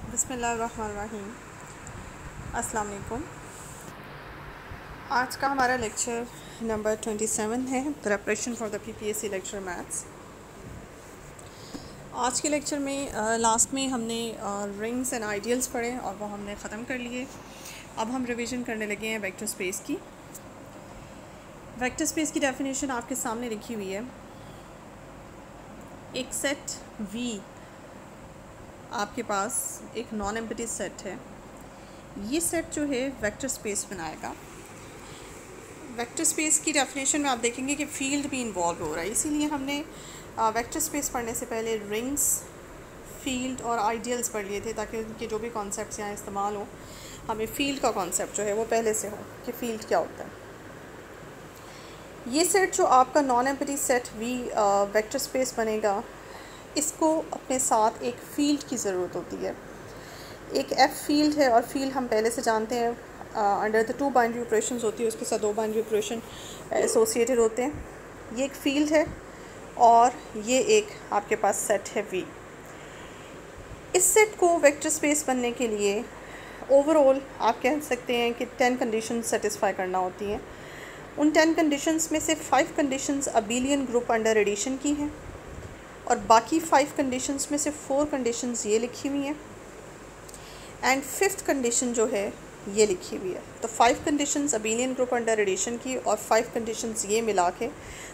बिस्मिल्लाहिर्रहमानिर्रहीम। अस्सलाम वालेकुम। आज का हमारा लेक्चर नंबर 27 है, preparation for the PPSC lecture maths. आज के लेक्चर में लास्ट में हमने रिंग्स एंड आइडियल्स पढ़े और वो हमने ख़त्म कर लिए। अब हम रिवीजन करने लगे हैं वेक्टर स्पेस की। वेक्टर स्पेस की डेफिनेशन आपके सामने लिखी हुई है। एक सेट वी आपके पास एक नॉन एम्प्टी सेट है। ये सेट जो है वेक्टर स्पेस बनाएगा। वेक्टर स्पेस की डेफिनेशन में आप देखेंगे कि फील्ड भी इन्वॉल्व हो रहा है, इसीलिए हमने वेक्टर स्पेस पढ़ने से पहले रिंग्स, फील्ड और आइडियल्स पढ़ लिए थे, ताकि उनके जो भी कॉन्सेप्ट्स यहाँ इस्तेमाल हो, हमें फील्ड का कॉन्सेप्ट जो है वो पहले से हो कि फ़ील्ड क्या होता है। ये सेट जो आपका non empty set V vector space बनेगा, इसको अपने साथ एक फ़ील्ड की ज़रूरत होती है। एक एफ फील्ड है और फील्ड हम पहले से जानते हैं under the two binary operations होती है, उसके साथ दो बाइनरी ऑपरेशन एसोसिएटेड होते हैं। ये एक फील्ड है और ये एक आपके पास सेट है वी। इस सेट को वेक्टर स्पेस बनने के लिए ओवरऑल आप कह सकते हैं कि 10 कंडीशंस सेटिस्फाई करना होती हैं। उन 10 कंडीशंस में से 5 conditions abelian group under addition की हैं और बाकी 5 कंडीशंस में से 4 कंडीशंस ये लिखी हुई हैं एंड 5th कंडीशन जो है ये लिखी हुई है। तो 5 conditions abelian group under addition की और 5 कंडीशंस ये मिला के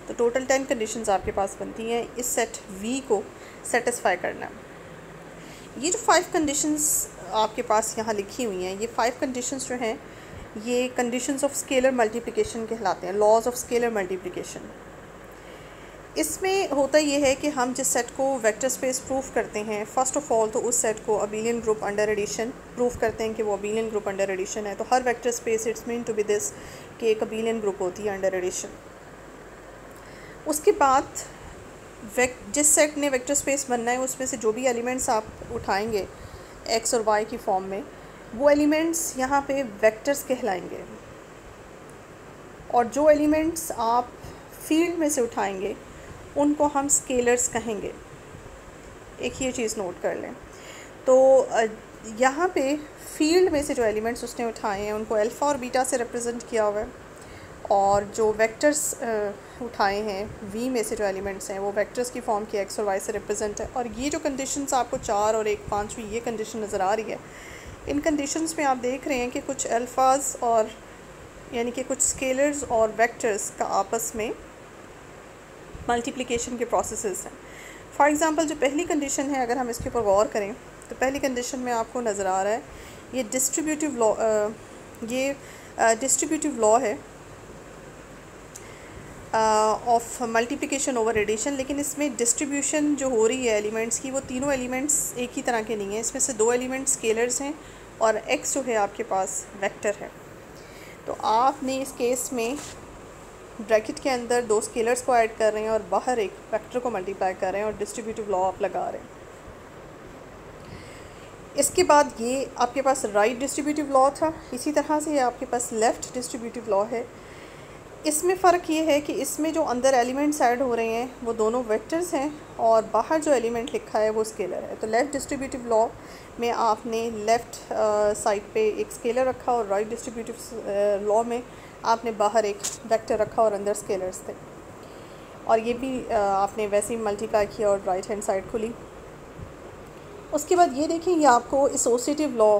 तो टोटल 10 कंडीशंस आपके पास बनती हैं इस सेट वी को सेटिस्फाई करना। ये जो 5 कंडीशंस आपके पास यहाँ लिखी हुई हैं, ये 5 कंडीशंस जो हैं ये कंडीशंस ऑफ स्केलर मल्टीप्लिकेशन कहलाते हैं, लॉज ऑफ स्केलर मल्टीप्लिकेशन। इसमें होता ये है कि हम जिस सेट को वेक्टर स्पेस प्रूफ करते हैं, फ़र्स्ट ऑफ ऑल तो उस सेट को abelian group under addition proof करते हैं कि वो अबेलियन ग्रुप अंडर एडिशन है। तो हर vector space it's mean to be this कि एक अबेलियन ग्रुप होती है अंडर एडिशन। उसके बाद जिस सेट ने वेक्टर स्पेस बनना है उसमें से जो भी एलिमेंट्स आप उठाएंगे एक्स और वाई की फॉर्म में, वो एलिमेंट्स यहाँ पे वेक्टर्स कहलाएंगे और जो एलिमेंट्स आप फील्ड में से उठाएंगे उनको हम स्केलर्स कहेंगे। एक ये चीज़ नोट कर लें। तो यहाँ पे फील्ड में से जो एलिमेंट्स उसने उठाए हैं उनको अल्फ़ा और बीटा से रिप्रेजेंट किया हुआ है और जो वेक्टर्स उठाए हैं वी में से जो एलिमेंट्स हैं वो वेक्टर्स की फॉर्म की एक्स और वाई से रिप्रेजेंट है। और ये जो कंडीशंस आपको 4 और 1 5वीं ये कंडीशन नज़र आ रही है, इन कंडीशंस में आप देख रहे हैं कि कुछ अल्फ़ाज और यानी कि कुछ स्केलर्स और वेक्टर्स का आपस में मल्टीप्लिकेशन के प्रोसेसेस हैं। फॉर एग्ज़ाम्पल जो पहली कंडीशन है, अगर हम इसके ऊपर गौर करें तो पहली कंडीशन में आपको नज़र आ रहा है ये डिस्ट्रीब्यूटिव लॉ, ये डिस्ट्रीब्यूटिव लॉ है ऑफ मल्टीप्लिकेशन ओवर एडिशन। लेकिन इसमें डिस्ट्रीब्यूशन जो हो रही है एलिमेंट्स की, वो तीनों एलिमेंट्स एक ही तरह के नहीं हैं। इसमें से 2 एलिमेंट्स स्केलर्स हैं और एक्स जो है आपके पास वेक्टर है। तो आपने इस केस में ब्रैकेट के अंदर 2 स्केलर्स को ऐड कर रहे हैं और बाहर एक वेक्टर को मल्टीप्लाई कर रहे हैं और डिस्ट्रीब्यूटिव लॉ आप लगा रहे हैं। इसके बाद ये आपके पास राइट डिस्ट्रीब्यूटिव लॉ था, इसी तरह से ये आपके पास लेफ़्ट डिस्ट्रीब्यूटिव लॉ है। इसमें फ़र्क ये है कि इसमें जो अंदर एलिमेंट्स ऐड हो रहे हैं वो दोनों वेक्टर्स हैं और बाहर जो एलिमेंट लिखा है वो स्केलर है। तो लेफ़्ट डिस्ट्रीब्यूटिव लॉ में आपने लेफ़्ट साइड पे एक स्केलर रखा और राइट डिस्ट्रीब्यूटिव लॉ में आपने बाहर एक वेक्टर रखा और अंदर स्केलर्स थे। और ये भी आपने वैसे ही मल्टीप्लाई किया और राइट हैंड साइड खुली। उसके बाद ये देखें, ये आपको एसोसिएटिव लॉ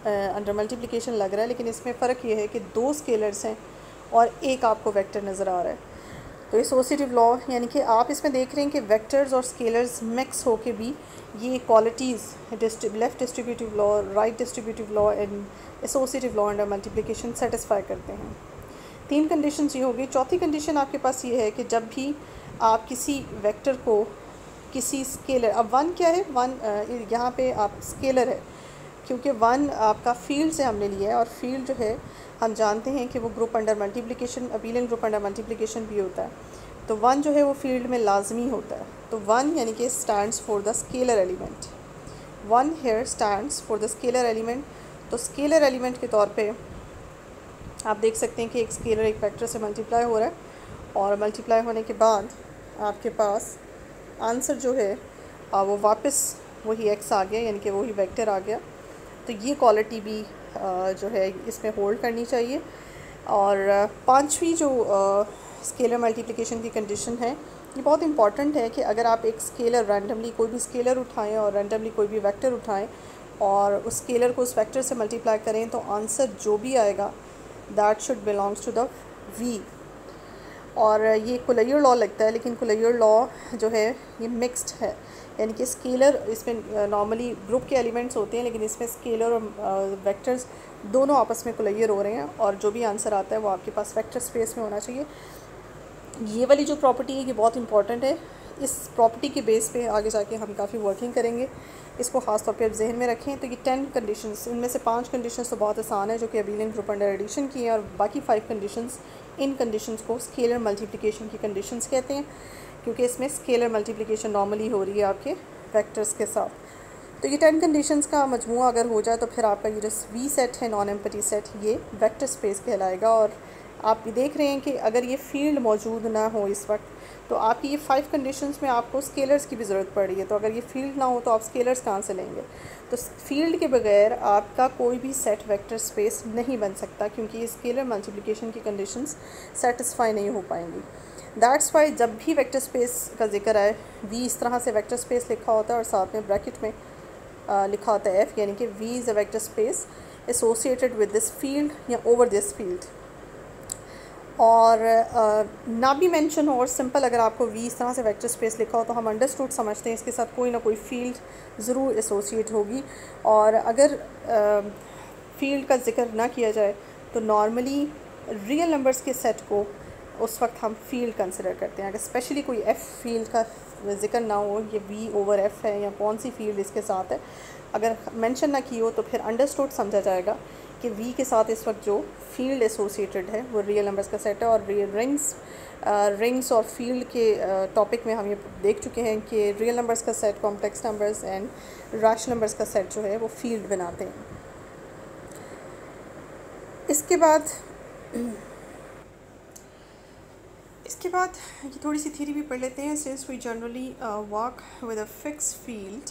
अंडर मल्टीप्लिकेशन लग रहा है, लेकिन इसमें फ़र्क ये है कि 2 स्केलर्स हैं और एक आपको वेक्टर नज़र आ रहा है। तो एसोसिएटिव लॉ यानी कि आप इसमें देख रहे हैं कि वेक्टर्स और स्केलर्स मिक्स होके भी ये qualities left distributive law, right distributive law and associative law under multiplication satisfy करते हैं। 3 कंडीशंस ये होगी। चौथी कंडीशन आपके पास ये है कि जब भी आप किसी वेक्टर को किसी स्केलर, अब 1 क्या है, 1 यहाँ पे आप स्केलर है क्योंकि 1 आपका फील्ड से हमने लिया है और फील्ड जो है हम जानते हैं कि वो group under multiplication, abelian group under multiplication भी होता है। तो 1 जो है वो फील्ड में लाजमी होता है। तो 1 यानी कि stands for the scalar element. 1 here stands for the scalar element. तो स्केलर एलिमेंट के तौर पे आप देख सकते हैं कि एक स्केलर एक वेक्टर से मल्टीप्लाई हो रहा है और मल्टीप्लाई होने के बाद आपके पास आंसर जो है वो वापस वही एक्स आ गया, यानी कि वही वेक्टर आ गया। तो ये क्वालिटी भी जो है इसमें होल्ड करनी चाहिए। और पांचवी जो स्केलर मल्टीप्लिकेशन की कंडीशन है, ये बहुत इंपॉर्टेंट है कि अगर आप एक स्केलर रैंडमली कोई भी स्केलर उठाएं और रैंडमली कोई भी वेक्टर उठाएं और उस स्केलर को उस वेक्टर से मल्टीप्लाई करें, तो आंसर जो भी आएगा that should belongs to the V. और ये कुलैयर लॉ लगता है, लेकिन कुलैयर लॉ जो है ये मिक्स्ड है, यानी कि स्केलर इसमें नॉर्मली ग्रुप के एलिमेंट्स होते हैं, लेकिन इसमें स्केलर और वेक्टर्स दोनों आपस में कुलैयर हो रहे हैं, और जो भी आंसर आता है वो आपके पास वेक्टर स्पेस में होना चाहिए। ये वाली जो प्रॉपर्टी है ये बहुत इंपॉर्टेंट है। इस प्रॉपर्टी के बेस पे आगे जाके हम काफ़ी वर्किंग करेंगे, इसको ख़ास तौर पे आप जहन में रखें। तो ये 10 कंडीशंस, इनमें से 5 कंडीशंस तो बहुत आसान है जो कि अबेलियन ग्रुप अंडर एडिशन की हैं, और बाकी 5 कंडीशंस, इन कंडीशंस को स्केलर मल्टीप्लिकेशन की कंडीशंस कहते हैं, क्योंकि इसमें स्केलर मल्टीप्लिकेशन नॉर्मली हो रही है आपके वेक्टर्स के साथ। तो ये 10 कंडीशंस का मजमूआ अगर हो जाए तो फिर आपका ये जो वी सेट है, नॉन एम्पटी सेट, ये वेक्टर स्पेस कहलाएगा। और आप ये देख रहे हैं कि अगर ये फील्ड मौजूद ना हो इस वक्त, तो आपकी ये 5 कंडीशंस में आपको स्केलर्स की भी ज़रूरत पड़ रही है। तो अगर ये फील्ड ना हो तो आप स्केलर्स कहाँ से लेंगे? तो फील्ड के बगैर आपका कोई भी सेट वेक्टर स्पेस नहीं बन सकता, क्योंकि ये स्केलर मल्टीप्लिकेशन की कंडीशंस सेटिस्फाई नहीं हो पाएंगी। दैट्स वाई जब भी वेक्टर स्पेस का जिक्र आए, वी इस तरह से वेक्टर स्पेस लिखा होता है और साथ में ब्रैकेट में लिखा होता है एफ, यानी कि V is a vector space associated with this field या ओवर दिस फील्ड। और ना भी मेंशन हो और सिंपल अगर आपको वी इस तरह से वेक्टर स्पेस लिखा हो तो हम अंडरस्टूड समझते हैं इसके साथ कोई ना कोई फील्ड ज़रूर एसोसिएट होगी। और अगर फील्ड का जिक्र ना किया जाए तो नॉर्मली रियल नंबर्स के सेट को उस वक्त हम फील्ड कंसिडर करते हैं। अगर स्पेशली कोई एफ़ फील्ड का जिक्र ना हो, ये वी ओवर एफ़ है या कौन सी फील्ड इसके साथ है, अगर मेंशन ना की हो तो फिर अंडरस्टूड समझा जाएगा कि वी के साथ इस वक्त जो फील्ड एसोसिएटेड है वो रियल नंबर्स का सेट है। और रिंग्स और फील्ड के टॉपिक में हम ये देख चुके हैं कि रियल नंबर्स का set, complex numbers and rational numbers का सेट जो है वो फील्ड बनाते हैं। इसके बाद ये थोड़ी सी थ्योरी भी पढ़ लेते हैं। Since we generally work with a fix field,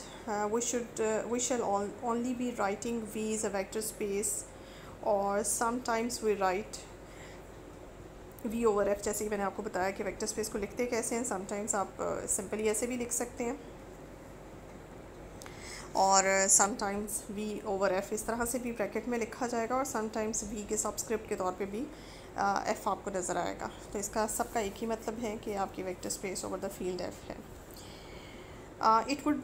we shall only be writing V as a vector space, और sometimes we write V over F, जैसे कि मैंने आपको बताया कि वेक्टर स्पेस को लिखते कैसे हैं। समटाइम्स आप सिंपली ऐसे भी लिख सकते हैं, और समटाइम्स V over F इस तरह से भी ब्रैकेट में लिखा जाएगा, और समटाइम्स V के सबस्क्रिप्ट के तौर पे भी F आपको नज़र आएगा। तो इसका सबका एक ही मतलब है कि आपकी vector space over the field F है। It would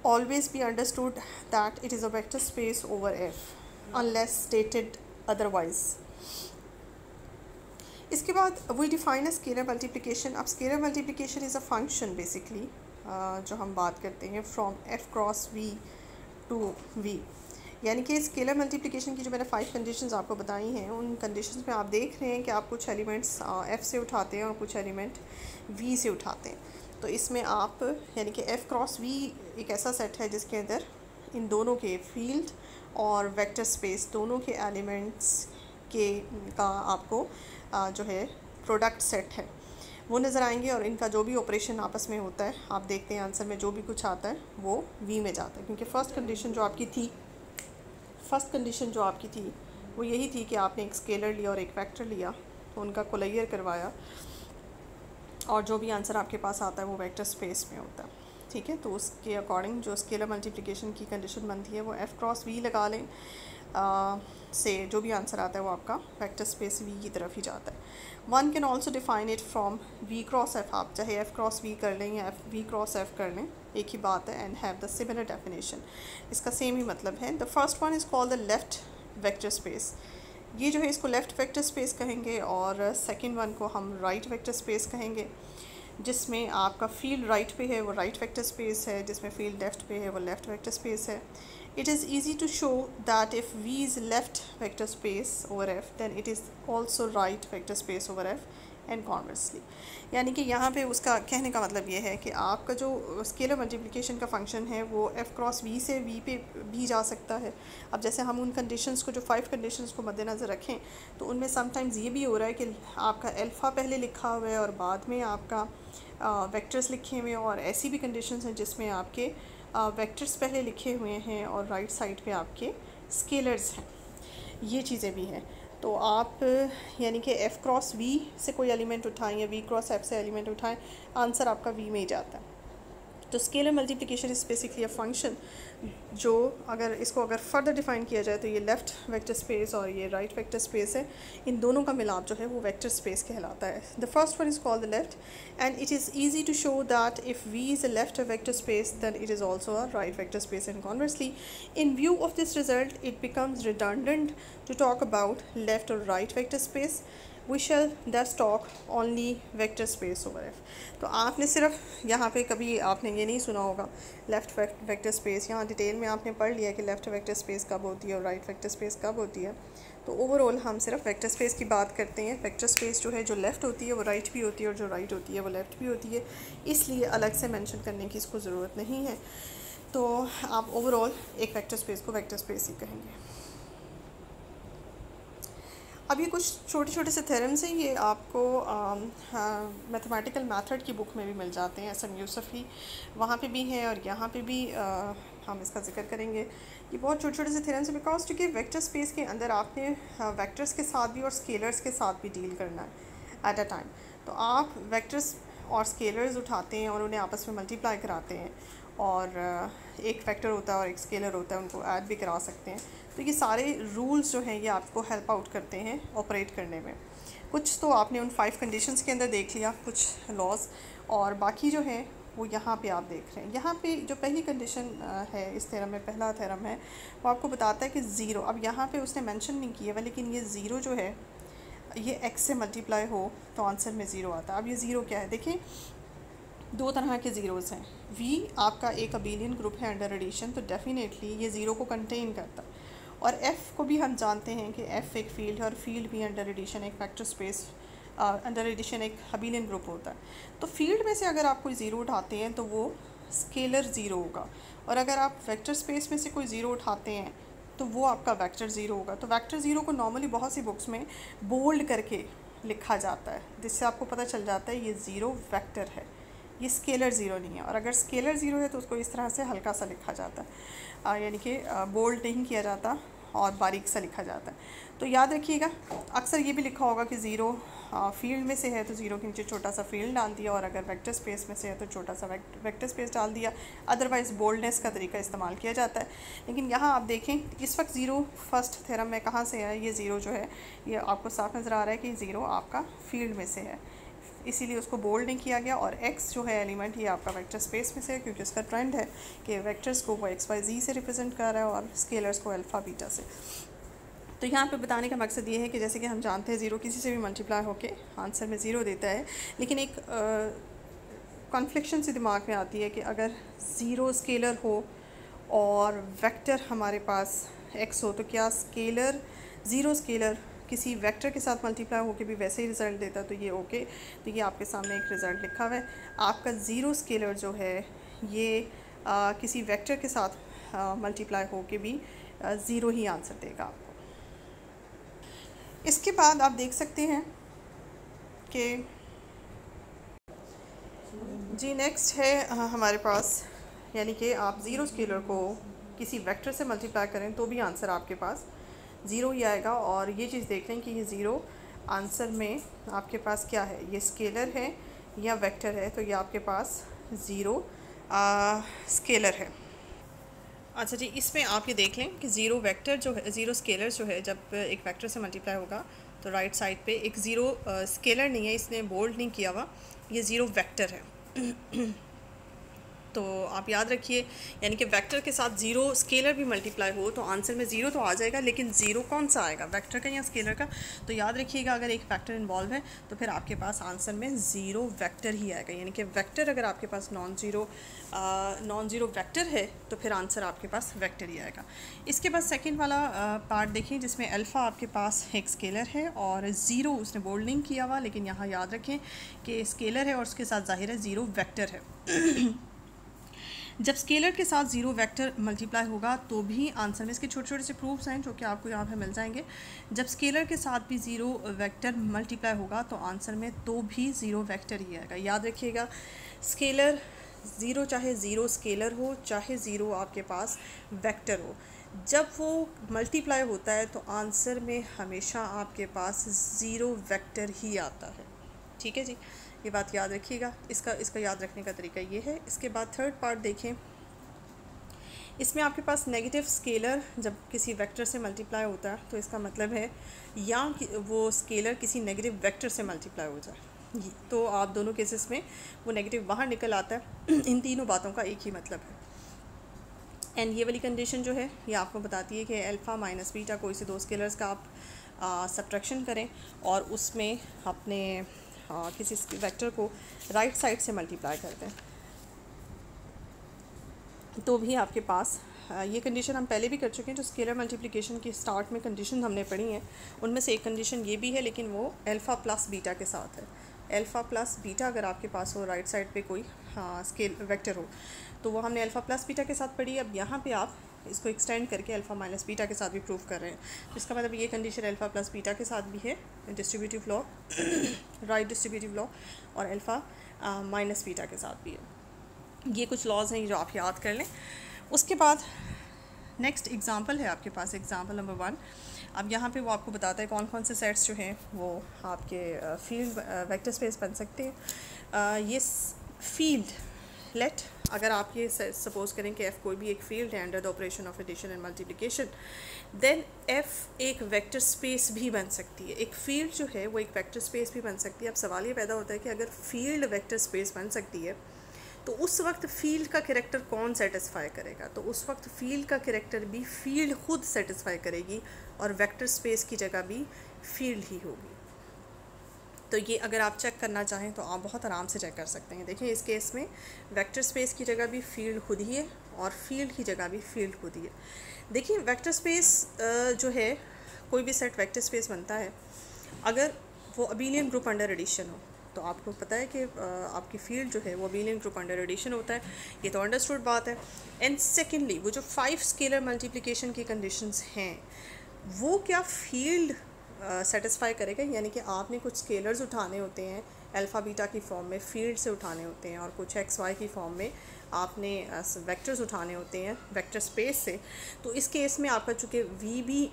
always be understood that it is a vector space over F unless stated otherwise. इसके बाद we define a scalar multiplication. अब scalar multiplication is a function basically जो हम बात करते हैं from F cross V to V, यानी कि स्केलर मल्टीप्लिकेशन की जो मैंने 5 कंडीशंस आपको बताई हैं, उन कंडीशंस में आप देख रहे हैं कि आप कुछ एलिमेंट्स F से उठाते हैं और कुछ एलिमेंट V से उठाते हैं। तो इसमें आप यानी कि F क्रॉस V एक ऐसा सेट है जिसके अंदर इन दोनों के फील्ड और वेक्टर स्पेस दोनों के एलिमेंट्स का आपको जो है प्रोडक्ट सेट है वो नज़र आएंगे, और इनका जो भी ऑपरेशन आपस में होता है आप देखते हैं आंसर में जो भी कुछ आता है वो V में जाता है। क्योंकि फर्स्ट कंडीशन जो आपकी थी वो यही थी कि आपने एक स्केलर लिया और एक वेक्टर लिया, तो उनका कोलाइयर करवाया, और जो भी आंसर आपके पास आता है वो वेक्टर स्पेस में होता है। ठीक है, तो उसके अकॉर्डिंग जो स्केलर मल्टीप्लिकेशन की कंडीशन बनती है वो F क्रॉस V लगा लें, से जो भी आंसर आता है वो आपका वेक्टर स्पेस V की तरफ ही जाता है। One can also define it from V cross F, आप चाहे F क्रॉस V कर लें या V क्रॉस F कर लें, एक ही बात है। And have the similar definition, इसका सेम ही मतलब है। The first one is called the left vector space, ये जो है इसको लेफ़्ट वेक्टर स्पेस कहेंगे, और सेकंड वन को हम राइट वेक्टर स्पेस कहेंगे, जिसमें आपका फील्ड राइट पे है वो राइट वेक्टर स्पेस है, जिसमें फील्ड लेफ़्ट पे है वो लेफ़्ट वेक्टर स्पेस है। It is easy to show that if V is left vector space over F, then it is also right vector space over F and conversely. यानी कि यहाँ पे उसका कहने का मतलब ये है कि आपका जो स्केलर मल्टीप्लिकेशन का फंक्शन है वो F क्रॉस V से V पे भी जा सकता है। अब जैसे हम उन कंडीशंस को, जो 5 कंडीशंस को मद्देनज़र रखें, तो उनमें समटाइम्स ये भी हो रहा है कि आपका अल्फ़ा पहले लिखा हुआ है और बाद में आपका वेक्टर्स लिखे हुए हैं, और ऐसी भी कंडीशंस हैं जिसमें आपके वेक्टर्स पहले लिखे हुए हैं और राइट साइड पे आपके स्केलर्स हैं, ये चीज़ें भी हैं। तो आप यानी कि एफ़ क्रॉस वी से कोई एलिमेंट उठाएं या वी क्रॉस एफ से एलिमेंट उठाएं, आंसर आपका वी में ही जाता है। तो scalar multiplication is basically a function जो अगर फर्दर डिफाइन किया जाए तो ये लेफ़्ट वेक्टर स्पेस और ये राइट वेक्टर स्पेस है, इन दोनों का मिलाप जो है वो वेक्टर स्पेस कहलाता है। The first one is called the left and it is easy to show that if we is a left vector space then it is also a right vector space and conversely. In view of this result it becomes redundant to talk about left or right vector space. We shall thus talk only vector space over F। तो आपने सिर्फ यहाँ पे कभी आपने ये नहीं सुना होगा लेफ़्ट वेक्टर स्पेस, यहाँ डिटेल में आपने पढ़ लिया कि लेफ़्ट वेक्टर स्पेस कब होती है और राइट वेक्टर स्पेस कब होती है। तो ओवरऑल हम सिर्फ वेक्टर स्पेस की बात करते हैं। वेक्टर स्पेस जो है जो लेफ़्ट होती है वो राइट भी होती है और जो राइट होती है वो लेफ़्ट भी होती है, इसलिए अलग से मेंशन करने की इसको ज़रूरत नहीं है। तो आप ओवरऑल एक वेक्टर स्पेस को वेक्टर स्पेस ही कहेंगे। अब ये कुछ छोटे छोटे से थ्योरम्स हैं, ये आपको मैथमेटिकल मेथड की बुक में भी मिल जाते हैं, SM यूसुफ़ी वहाँ पे भी हैं और यहाँ पे भी हम इसका जिक्र करेंगे। ये बहुत छोटे छोटे से थ्योरम्स हैं बिकॉज क्योंकि वेक्टर स्पेस के अंदर आपने वेक्टर्स के साथ भी और स्केलर्स के साथ भी डील करना है एट अ टाइम। तो आप वेक्टर्स और स्केलर्स उठाते हैं और उन्हें आपस में मल्टीप्लाई कराते हैं, और एक वेक्टर होता है और एक स्केलर होता है, उनको ऐड भी करा सकते हैं। तो ये सारे रूल्स जो हैं ये आपको हेल्प आउट करते हैं ऑपरेट करने में। कुछ तो आपने उन 5 कंडीशंस के अंदर देख लिया, कुछ लॉज, और बाकी जो है वो यहाँ पे आप देख रहे हैं। यहाँ पे जो पहली कंडीशन है इस थ्योरम में, पहला थ्योरम है, वो आपको बताता है कि ज़ीरो, अब यहाँ पे उसने मेंशन नहीं किया हुआ लेकिन ये ज़ीरो जो है ये x से मल्टीप्लाई हो तो आंसर में ज़ीरो आता है। अब ये ज़ीरो क्या है, देखिए दो तरह के ज़ीरोज़ हैं। v आपका एक अबेलियन ग्रुप है अंडर एडिशन, तो डेफिनेटली ये ज़ीरो को कंटेन करता है। और f को भी हम जानते हैं कि f एक फील्ड है और फील्ड भी अंडर एडिशन एक वेक्टर स्पेस अंडर एडिशन एक अबेलियन ग्रुप होता है। तो फील्ड में से अगर आप कोई ज़ीरो उठाते हैं तो वो स्केलर ज़ीरो होगा, और अगर आप वेक्टर स्पेस में से कोई ज़ीरो उठाते हैं तो वो आपका वेक्टर ज़ीरो होगा। तो वेक्टर ज़ीरो को नॉर्मली बहुत सी बुक्स में बोल्ड करके लिखा जाता है, जिससे आपको पता चल जाता है ये ज़ीरो वेक्टर है, ये स्केलर ज़ीरो नहीं है। और अगर स्केलर ज़ीरो है तो उसको इस तरह से हल्का सा लिखा जाता है, यानी कि बोल्ड नहीं किया जाता और बारीक सा लिखा जाता है। तो याद रखिएगा, अक्सर ये भी लिखा होगा कि ज़ीरो फील्ड में से है तो ज़ीरो के नीचे छोटा सा फील्ड डाल दिया, और अगर वेक्टर स्पेस में से है तो छोटा सा वेक्टर स्पेस डाल दिया। अदरवाइज़ बोल्डनेस का तरीका इस्तेमाल किया जाता है। लेकिन यहाँ आप देखें इस वक्त ज़ीरो फर्स्ट थ्योरम में कहाँ से है, ये ज़ीरो जो है ये आपको साफ नज़र आ रहा है कि ज़ीरो आपका फील्ड में से है, इसीलिए उसको बोल्ड नहीं किया गया। और x जो है एलिमेंट ये आपका वेक्टर स्पेस में से है, क्योंकि उसका ट्रेंड है कि वेक्टर्स को वो x, y, z से रिप्रेजेंट कर रहा है और स्केलर्स को अल्फ़ा बीटा से। तो यहाँ पे बताने का मकसद ये है कि जैसे कि हम जानते हैं ज़ीरो किसी से भी मल्टीप्लाई होके आंसर में ज़ीरो देता है, लेकिन एक कॉन्फ्लिक्शन सी दिमाग में आती है कि अगर ज़ीरो स्केलर हो और वेक्टर हमारे पास x हो तो क्या स्केलर ज़ीरो स्केलर किसी वेक्टर के साथ मल्टीप्लाई होके भी वैसे ही रिज़ल्ट देता। तो ये ओके, तो ये आपके सामने एक रिज़ल्ट लिखा हुआ है। आपका ज़ीरो स्केलर जो है ये किसी वेक्टर के साथ मल्टीप्लाई होके भी ज़ीरो ही आंसर देगा आपको। इसके बाद आप देख सकते हैं कि जी नेक्स्ट है हमारे पास, यानी कि आप ज़ीरो स्केलर को किसी वेक्टर से मल्टीप्लाई करें तो भी आंसर आपके पास ज़ीरो ही आएगा। और ये चीज़ देख लें कि ये ज़ीरो आंसर में आपके पास क्या है, ये स्केलर है या वेक्टर है, तो ये आपके पास ज़ीरो स्केलर है। अच्छा जी, इसमें आप ये देख लें कि ज़ीरो वेक्टर जो है, ज़ीरो स्केलर जो है जब एक वेक्टर से मल्टीप्लाई होगा तो राइट साइड पे एक ज़ीरो स्केलर नहीं है, इसने बोल्ड नहीं किया हुआ, ये ज़ीरो वेक्टर है। तो आप याद रखिए, यानी कि वेक्टर के साथ ज़ीरो स्केलर भी मल्टीप्लाई हो तो आंसर में ज़ीरो तो आ जाएगा, लेकिन ज़ीरो कौन सा आएगा, वेक्टर का या स्केलर का। तो याद रखिएगा अगर एक वेक्टर इन्वॉल्व है तो फिर आपके पास आंसर में ज़ीरो वेक्टर ही आएगा, यानी कि वेक्टर अगर आपके पास नॉन ज़ीरो वेक्टर है तो फिर आंसर आपके पास वेक्टर ही आएगा। इसके बाद सेकेंड वाला पार्ट देखिए जिसमें अल्फ़ा आपके पास एक स्केलर है और ज़ीरो उसने बोल्ड नहीं किया हुआ, लेकिन यहाँ याद रखें कि स्केलर है और उसके साथ ज़ाहिर है ज़ीरो वेक्टर है। जब स्केलर के साथ ज़ीरो वेक्टर मल्टीप्लाई होगा तो भी आंसर में, इसके छोटे छोटे से प्रूफ्स हैं जो कि आपको यहाँ पे मिल जाएंगे। जब स्केलर के साथ भी ज़ीरो वेक्टर मल्टीप्लाई होगा तो आंसर में तो भी ज़ीरो वेक्टर ही आएगा। याद रखिएगा, स्केलर ज़ीरो चाहे ज़ीरो स्केलर हो चाहे ज़ीरो आपके पास वेक्टर हो, जब वो मल्टीप्लाई होता है तो आंसर में हमेशा आपके पास ज़ीरो वेक्टर ही आता है। ठीक है जी, ये बात याद रखिएगा। इसका याद रखने का तरीका ये है। इसके बाद थर्ड पार्ट देखें, इसमें आपके पास नेगेटिव स्केलर जब किसी वेक्टर से मल्टीप्लाई होता है तो इसका मतलब है या वो स्केलर किसी नेगेटिव वेक्टर से मल्टीप्लाई हो जाए, तो आप दोनों केसेस में वो नेगेटिव बाहर निकल आता है। इन तीनों बातों का एक ही मतलब है। एंड ये वाली कंडीशन जो है ये आपको बताती है कि अल्फ़ा माइनस बीटा कोई से दो स्केलर्स का आप सब्ट्रैक्शन करें और उसमें अपने किसी वेक्टर को राइट साइड से मल्टीप्लाई कर दें, तो भी आपके पास ये कंडीशन हम पहले भी कर चुके हैं। जो स्केलर मल्टीप्लिकेशन की स्टार्ट में कंडीशन हमने पढ़ी हैं उनमें से एक कंडीशन ये भी है, लेकिन वो अल्फ़ा प्लस बीटा के साथ है। अल्फ़ा प्लस बीटा अगर आपके पास हो, राइट साइड पे कोई स्केल वेक्टर हो, तो वो हमने अल्फ़ा प्लस बीटा के साथ पढ़ी। अब यहाँ पे आप इसको एक्सटेंड करके अल्फ़ा माइनस बीटा के साथ भी प्रूव कर रहे हैं। तो इसका मतलब ये कंडीशन अल्फ़ा प्लस बीटा के साथ भी है, distributive law right distributive law, और अल्फ़ा माइनस बीटा के साथ भी है। ये कुछ लॉज हैं जो आप याद कर लें। उसके बाद नेक्स्ट एग्जांपल है आपके पास, एग्जांपल नंबर 1। अब यहाँ पे वो आपको बताता है कौन कौन से सेट्स जो हैं वो आपके फील्ड वेक्टर स्पेस बन सकते हैं। ये फील्ड लेट, अगर आप ये सपोज़ करें कि f कोई भी एक फील्ड है under the operation of addition and multiplication, then f एक वेक्टर स्पेस भी बन सकती है। एक फील्ड जो है वो एक वेक्टर स्पेस भी बन सकती है। अब सवाल ये पैदा होता है कि अगर फील्ड वेक्टर स्पेस बन सकती है तो उस वक्त फील्ड का कैरेक्टर कौन सेटिस्फाई करेगा? तो उस वक्त फील्ड का कैरेक्टर भी फील्ड खुद सेटिस्फाई करेगी और वेक्टर स्पेस की जगह भी फील्ड ही होगी। तो ये अगर आप चेक करना चाहें तो आप बहुत आराम से चेक कर सकते हैं। देखिए इस केस में वेक्टर स्पेस की जगह भी फील्ड खुद ही है और फील्ड की जगह भी फील्ड खुद ही है। देखिए वेक्टर स्पेस जो है, कोई भी सेट वेक्टर स्पेस बनता है अगर वो अबेलियन ग्रुप अंडर एडिशन हो। तो आपको पता है कि आपकी फील्ड जो है वो अबेलियन ग्रुप अंडर एडिशन होता है, ये तो अंडरस्टूड बात है। एंड सेकेंडली वो जो 5 स्केलर मल्टीप्लिकेशन की कंडीशंस हैं वो क्या फील्ड सेटिस्फाई करेगा? यानी कि आपने कुछ स्केलर्स उठाने होते हैं अल्फ़ा बीटा की फॉर्म में, फील्ड से उठाने होते हैं, और कुछ एक्स वाई की फॉर्म में आपने वेक्टर्स उठाने होते हैं वेक्टर स्पेस से। तो इस केस में आपका चूँकि वी भी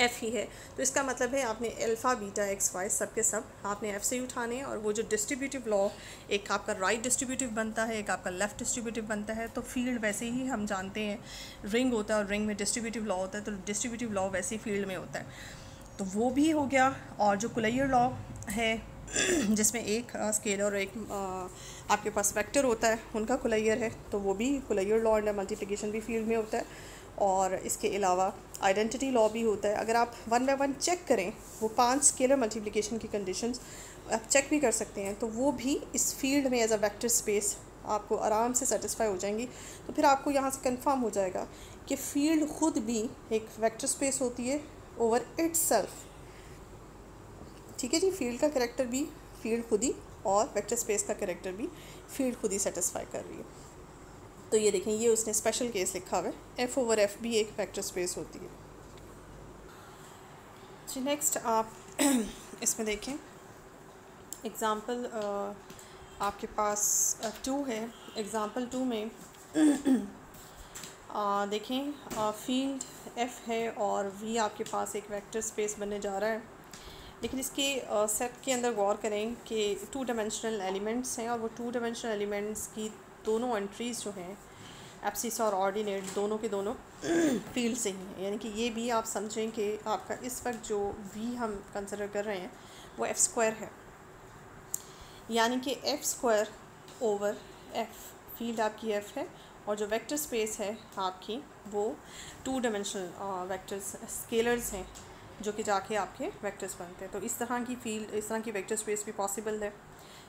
एफ़ ही है, तो इसका मतलब है आपने अल्फ़ा बीटा एक्स वाई सब के सब आपने एफ़ से ही उठाने हैं। और वो जो डिस्ट्रीब्यूटिव लॉ, एक आपका राइट डिस्ट्रीब्यूटिव बनता है, एक आपका लेफ़्ट डिस्ट्रीब्यूटिव बनता है। तो फील्ड वैसे ही हम जानते हैं रिंग होता है और रिंग में डिस्ट्रीब्यूटिव लॉ होता है, तो डिस्ट्रीब्यूटिव लॉ वैसे ही फील्ड में होता है, तो वो भी हो गया। और जो कुलैयर लॉ है जिसमें एक स्केलर और एक आपके पास वेक्टर होता है, उनका कुलैयर है, तो वो भी कुलैयर लॉ एंड मल्टीप्लिकेशन भी फील्ड में होता है। और इसके अलावा आइडेंटिटी लॉ भी होता है। अगर आप 1 बाय 1 चेक करें वो 5 स्केलर मल्टीप्लिकेशन की कंडीशंस आप चेक भी कर सकते हैं, तो वो भी इस फील्ड में एज अ वेक्टर स्पेस आपको आराम से सेटिस्फाई हो जाएंगी। तो फिर आपको यहाँ से कंफर्म हो जाएगा कि फील्ड खुद भी एक वेक्टर स्पेस होती है ओवर इटसेल्फ। ठीक है जी, फील्ड का कैरेक्टर भी फील्ड खुद ही और वेक्टर स्पेस का कैरेक्टर भी फील्ड खुद ही सेटिस्फाई कर रही है। तो ये देखें, ये उसने स्पेशल केस लिखा हुआ है, एफ़ ओवर एफ भी एक वेक्टर स्पेस होती है जी। नेक्स्ट आप इसमें देखें एग्ज़ाम्पल आपके पास 2 है। एग्ज़ाम्पल 2 में देखें फील्ड एफ़ है और वी आपके पास एक वेक्टर स्पेस बनने जा रहा है। लेकिन इसके सेट के अंदर गौर करें कि 2 डायमेंशनल एलिमेंट्स हैं और वो 2 डायमेंशनल एलिमेंट्स की दोनों एंट्रीज़ जो हैं एब्सिस और ऑर्डिनेट दोनों के दोनों फील्ड से ही हैं। यानी कि ये भी आप समझें कि आपका इस वक्त जो वी हम कंसिडर कर रहे हैं वो एफ़ स्क्वायर है, यानी कि F square over F, field आपकी एफ़ है और जो वेक्टर स्पेस है आपकी वो 2 डायमेंशनल वेक्टर्स स्केलर्स हैं जो कि जाके आपके वेक्टर्स बनते हैं। तो इस तरह की फील्ड, इस तरह की वेक्टर स्पेस भी पॉसिबल है।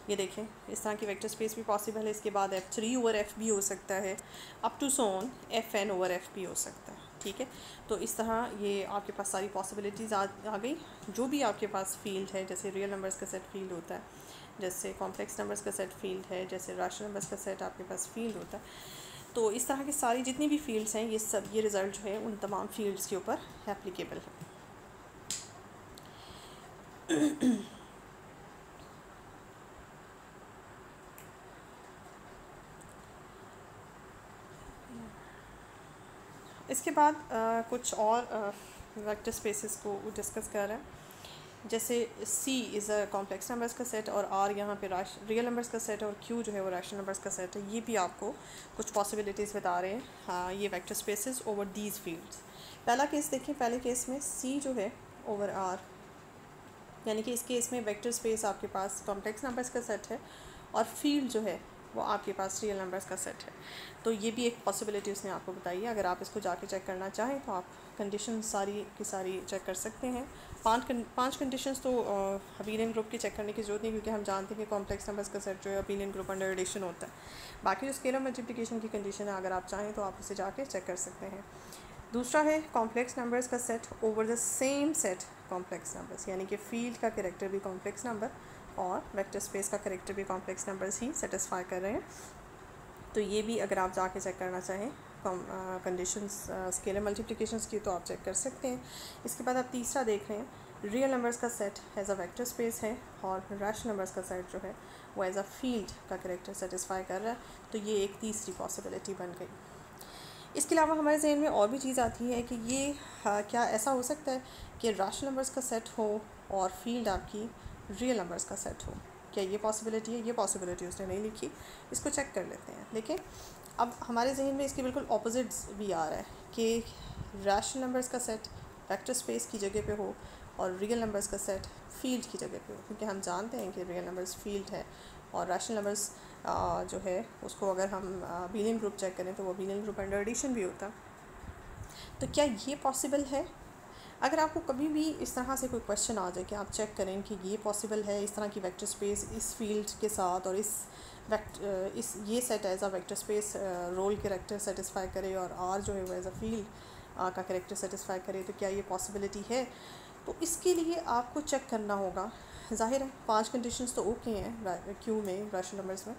ये देखें इस तरह की वेक्टर स्पेस भी पॉसिबल है। इसके बाद F3 ओवर F भी हो सकता है, अप टू सोन FN ओवर F भी हो सकता है। ठीक है, तो इस तरह ये आपके पास सारी पॉसिबिलिटीज़ आ गई। जो भी आपके पास फील्ड है, जैसे रियल नंबर्स का सेट फील्ड होता है, जैसे कॉम्प्लेक्स नंबर्स का सेट फील्ड है, जैसे रैशनल नंबर्स का सेट आपके पास फील्ड होता है, तो इस तरह की सारी जितनी भी फील्ड्स हैं ये रिज़ल्ट जो है उन तमाम फील्ड्स के ऊपर एप्लीकेबल है। इसके बाद कुछ और वेक्टर स्पेसेस को डिस्कस कर रहे हैं। जैसे C is a complex numbers का सेट और R यहाँ पे रियल नंबर्स का सेट और Q जो है वो रैशनल नंबर्स का सेट है। ये भी आपको कुछ पॉसिबिलिटीज़ बता रहे हैं ये vector spaces over these fields. पहला केस देखिए, पहले केस में C जो है ओवर R, यानी कि इस केस में वेक्टर स्पेस आपके पास कॉम्प्लेक्स नंबर्स का सेट है और फील्ड जो है वो आपके पास रियल नंबर्स का सेट है। तो ये भी एक पॉसिबिलिटी उसने आपको बताई है। अगर आप इसको जाके चेक करना चाहें तो आप कंडीशन सारी की सारी चेक कर सकते हैं। पांच कंडीशंस तो अबेलियन ग्रुप की चेक करने की ज़रूरत नहीं, क्योंकि हम जानते हैं कि कॉम्प्लेक्स नंबर्स का सेट जो है अबेलियन ग्रुप अंडर एडिशन होता है। बाकी जो स्केलर मल्टीप्लिकेशन की कंडीशन है, अगर आप चाहें तो आप उसे जाके चेक कर सकते हैं। दूसरा है कॉम्प्लेक्स नंबर्स का set over the same set complex numbers, यानी कि फील्ड का कैरेक्टर भी कॉम्प्लेक्स नंबर और वेक्टर स्पेस का कैरेक्टर भी कॉम्प्लेक्स नंबर्स ही सेटिस्फाई कर रहे हैं। तो ये भी अगर आप जाके चेक करना चाहें कंडीशंस स्केलर मल्टीप्लिकेशंस की, तो आप चेक कर सकते हैं। इसके बाद आप तीसरा देख रहे हैं रियल नंबर्स का set as a vector space है और रैशनल नंबर्स का सेट जो है वो एज अ फील्ड का कैरेक्टर सेटिस्फाई कर रहा है। तो ये एक तीसरी पॉसिबिलिटी बन गई। इसके अलावा हमारे जहन में और भी चीज़ आती है कि ये क्या ऐसा हो सकता है कि रैशनल नंबर्स का सेट हो और फील्ड आपकी रियल नंबर्स का सेट हो। क्या ये पॉसिबिलिटी है? ये पॉसिबिलिटी उसने नहीं लिखी, इसको चेक कर लेते हैं। देखिए, अब हमारे जहन में इसके बिल्कुल ऑपोजिट्स भी आ रहा है कि रैशनल नंबर्स का सेट वेक्टर स्पेस की जगह पे हो और रियल नंबर्स का सेट फील्ड की जगह पे हो, क्योंकि हम जानते हैं कि रियल नंबर्स फील्ड है और रैशनल नंबर्स जो है उसको अगर हम अबेलियन ग्रुप चेक करें तो वो अबेलियन ग्रुप अंडर एडिशन भी होता। तो क्या ये पॉसिबल है? अगर आपको कभी भी इस तरह से कोई क्वेश्चन आ जाए कि आप चेक करें कि ये पॉसिबल है इस तरह की वेक्टर स्पेस इस फील्ड के साथ और इस ये set as a vector space role character satisfy करे और R जो है वो एज अ फील्ड का कैरेक्टर सेटिस्फाई करे, तो क्या ये पॉसिबिलिटी है? तो इसके लिए आपको चेक करना होगा। ज़ाहिर है 5 कंडीशंस तो ओके हैं क्यू में, रैशनल नंबर्स में।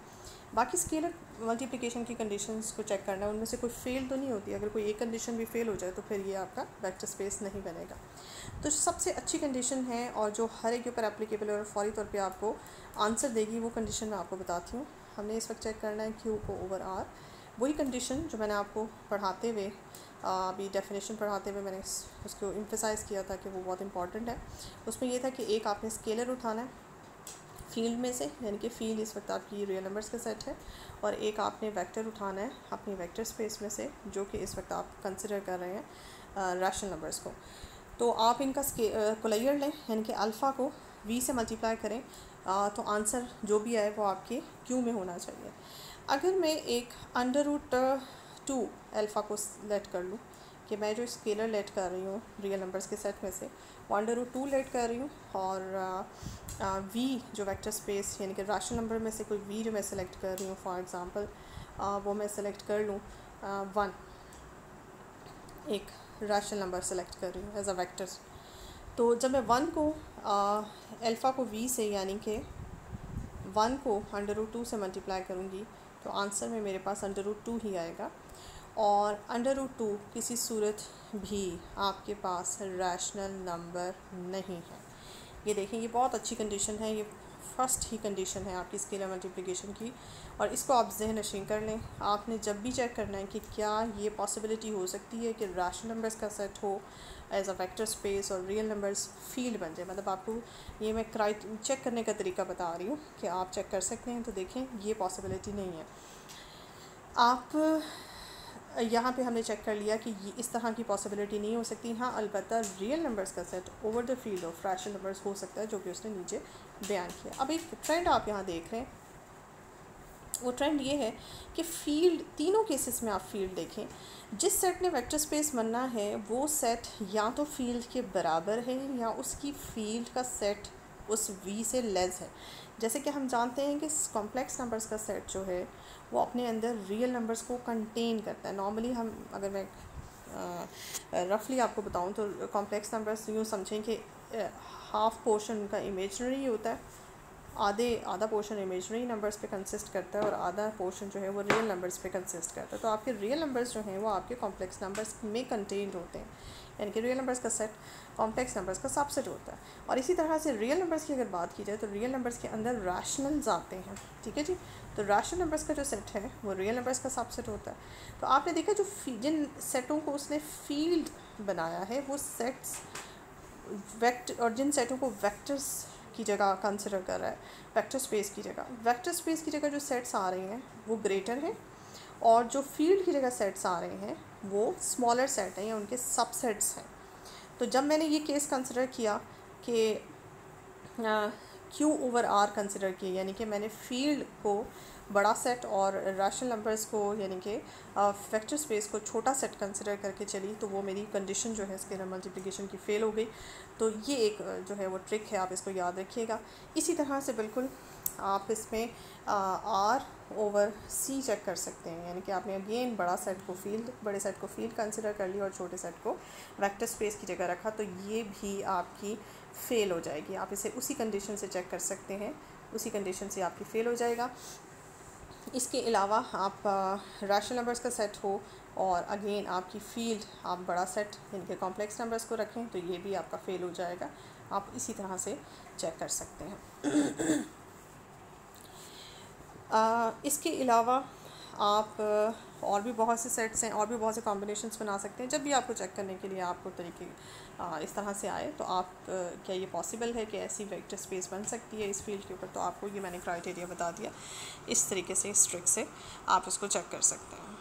बाकी स्केलर मल्टीप्लिकेशन की कंडीशंस को चेक करना है, उनमें से कोई फेल तो नहीं होती। अगर कोई एक कंडीशन भी फेल हो जाए तो फिर ये आपका वेक्टर स्पेस नहीं बनेगा। तो सबसे अच्छी कंडीशन है और जो हर एक के ऊपर एप्लीकेबल है और फौरी तौर पे आपको आंसर देगी, वो कंडीशन मैं आपको बताती हूँ। हमने इस वक्त चेक करना है क्यू को ओवर R। वही कंडीशन जो मैंने आपको पढ़ाते हुए अभी डेफिनेशन पढ़ाते हुए मैंने उसको एम्फसाइज़ किया था कि वो बहुत इंपॉर्टेंट है। उसमें ये था कि एक आपने स्केलर उठाना है फील्ड में से, यानी कि फील्ड इस वक्त आपकी रियल नंबर्स का सेट है, और एक आपने वेक्टर उठाना है अपनी वेक्टर स्पेस में से जो कि इस वक्त आप कंसिडर कर रहे हैं रैशनल नंबर्स को। तो आप इनका कोलाइयर लें, यानी कि अल्फ़ा को v से मल्टीप्लाई करें, तो आंसर जो भी आए वो आपके q में होना चाहिए। अगर मैं एक √2 अल्फ़ा को लेट कर लूँ कि मैं जो स्केलर लेट कर रही हूँ रियल नंबर्स के सेट में से वो √2 लेट कर रही हूँ और v जो वेक्टर स्पेस यानी कि रैशनल नंबर में से कोई v जो मैं सेलेक्ट कर रही हूँ, फॉर एग्ज़ाम्पल वो मैं सेलेक्ट कर लूँ 1, एक रैशनल नंबर सेलेक्ट कर रही हूँ एज अ वेक्टर। तो जब मैं 1 को अल्फ़ा को v से यानी कि 1 को √2 से मल्टीप्लाई करूँगी तो आंसर में मेरे पास √2 ही आएगा। और √2 किसी सूरत भी आपके पास रैशनल नंबर नहीं है। ये देखें, ये बहुत अच्छी कंडीशन है, ये फर्स्ट ही कंडीशन है आपकी स्केलर मल्टीप्लिकेशन की, और इसको आप ज़हन नशीं कर लें। आपने जब भी चेक करना है कि क्या ये पॉसिबिलिटी हो सकती है कि रैशनल नंबर्स का सेट हो एज अ वेक्टर स्पेस और रियल नंबर्स फील्ड बन जाए, मतलब आपको ये मैं चेक करने का तरीका बता रही हूँ कि आप चेक कर सकते हैं। तो देखें, ये पॉसिबिलिटी नहीं है। आप यहाँ पे हमने चेक कर लिया कि ये इस तरह की पॉसिबिलिटी नहीं हो सकती। हाँ, अलबत्ता रियल नंबर्स का set over the field of rational numbers हो सकता है, जो कि उसने नीचे बयान किया। अब एक ट्रेंड आप यहाँ देख रहे हैं, वो ट्रेंड ये है कि फील्ड तीनों केसेस में आप फील्ड देखें, जिस सेट ने वेक्टर स्पेस बनना है वो सेट या तो फील्ड के बराबर है या उसकी फील्ड का सेट उस v से लेस है। जैसे कि हम जानते हैं कि कॉम्प्लेक्स नंबर्स का सेट जो है वो अपने अंदर रियल नंबर्स को कंटेन करता है। नॉर्मली हम अगर मैं रफली आपको बताऊं तो कॉम्प्लेक्स नंबर्स यूँ समझें कि हाफ पोर्शन का इमेजनरी होता है, आधा पोर्शन इमेजनरी नंबर्स पे कंसिस्ट करता है और आधा पोर्शन जो है वो रियल नंबर्स पे कंसिस्ट करता है। तो आपके रियल नंबर्स जो हैं वो आपके कॉम्प्लेक्स नंबर्स में कंटेन्ड होते हैं, यानी कि रियल नंबर्स का सेट कॉम्प्लेक्स नंबर्स का सबसेट होता है। और इसी तरह से रियल नंबर्स की अगर बात की जाए तो रियल नंबर्स के अंदर रैशनल्स आते हैं, ठीक है जी। तो रैशनल नंबर्स का जो सेट है वो रियल नंबर्स का सबसेट होता है। तो आपने देखा जो जिन सेटों को उसने फील्ड बनाया है वो सेट्स वेक्टर, और जिन सेटों को वेक्टर्स की जगह कंसिडर कर रहा है वेक्टर स्पेस की जगह, वेक्टर स्पेस की जगह जो सेट्स आ रहे हैं वो ग्रेटर हैं, और जो फील्ड की जगह सेट्स आ रहे हैं वो स्मॉलर सेट हैं या उनके सबसेट्स हैं। तो जब मैंने ये केस कंसिडर किया कि क्यू ओवर आर कंसिडर किए, यानी कि मैंने फील्ड को बड़ा सेट और रैशनल नंबर्स को यानी कि वेक्टर स्पेस को छोटा सेट कंसिडर करके चली, तो वो मेरी कंडीशन जो है स्केलर मल्टीप्लिकेशन की फ़ेल हो गई। तो ये एक जो है वो ट्रिक है, आप इसको याद रखिएगा। इसी तरह से बिल्कुल आप इसमें आर ओवर सी चेक कर सकते हैं, यानी कि आपने अगेन बड़ा सेट को फील्ड, बड़े सेट को फील्ड कंसिडर कर लिया और छोटे सेट को वेक्टर स्पेस की जगह रखा, तो ये भी आपकी फ़ेल हो जाएगी। आप इसे उसी कंडीशन से चेक कर सकते हैं, उसी कंडीशन से आपकी फ़ेल हो जाएगा। इसके अलावा आप रैशनल नंबर्स का सेट हो और अगेन आपकी फील्ड आप बड़ा सेट यानी कि कॉम्प्लेक्स नंबर्स को रखें, तो ये भी आपका फ़ेल हो जाएगा। आप इसी तरह से चेक कर सकते हैं। इसके अलावा आप और भी बहुत से सेट्स हैं, और भी बहुत से कॉम्बिनेशंस बना सकते हैं। जब भी आपको चेक करने के लिए आपको तरीके इस तरह से आए, तो आप क्या ये पॉसिबल है कि ऐसी वेक्टर स्पेस बन सकती है इस फील्ड के ऊपर, तो आपको ये मैंने क्राइटेरिया बता दिया। इस तरीके से, इस ट्रिक से आप इसको चेक कर सकते हैं।